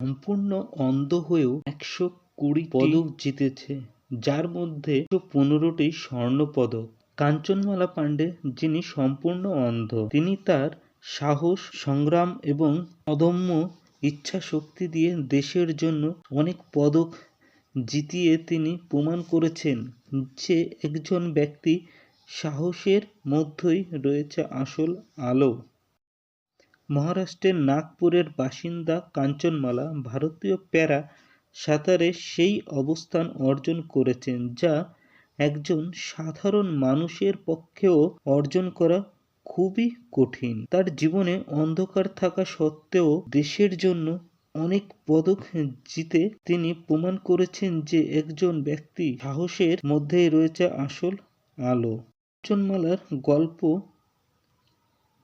সম্পূর্ণ অন্ধ হয়েও 120 পদক জিতেছে, যার মধ্যে 115টি স্বর্ণপদক। কাঞ্চনমালা পান্ডে, যিনি সম্পূর্ণ অন্ধ, তিনি তার সাহস, সংগ্রাম এবং অদম্য ইচ্ছা শক্তি দিয়ে দেশের জন্য অনেক পদক জিতিয়ে তিনি প্রমাণ করেছেন যে একজন ব্যক্তি সাহসের মধ্যেই রয়েছে আসল আলো। মহারাষ্ট্রের নাগপুরের বাসিন্দা কাঞ্চনমালা ভারতীয় প্যারা সাঁতারে সেই অবস্থান অর্জন করেছেন যা একজন সাধারণ মানুষের পক্ষেও অর্জন করা খুবই কঠিন। তার জীবনে অন্ধকার থাকা সত্ত্বেও দেশের জন্য অনেক পদক জিতে তিনি প্রমাণ করেছেন যে একজন ব্যক্তি সাহসের মধ্যেই রয়েছে আসল আলো। কাঞ্চনমালার গল্প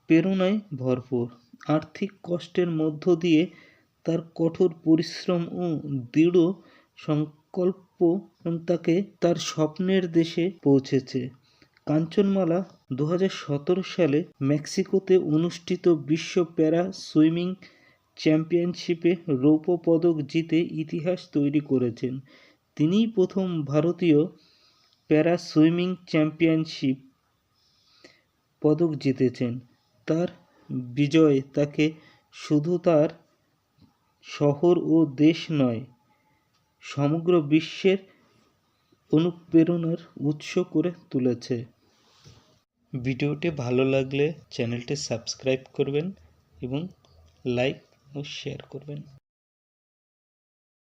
প্রেরণায় ভরপুর। আর্থিক কষ্টের মধ্য দিয়ে তার কঠোর পরিশ্রম ও দৃঢ় সংকল্প তাকে তার স্বপ্নের দেশে পৌঁছেছে। কাঞ্চনমালা 2017 সালে মেক্সিকোতে অনুষ্ঠিত বিশ্ব প্যারা সুইমিং চ্যাম্পিয়নশিপে রৌপ্য পদক জিতে ইতিহাস তৈরি করেছেন। তিনিই প্রথম ভারতীয় প্যারা সুইমিং চ্যাম্পিয়নশিপ পদক জিতেছেন। তার বিজয় তাকে শুধু তার শহর ও দেশ নয়, সমগ্র বিশ্বের অনুপ্রেরণার উৎস করে তুলেছে। ভিডিওটি ভালো লাগলে চ্যানেলটি সাবস্ক্রাইব করবেন এবং লাইক ও শেয়ার করবেন।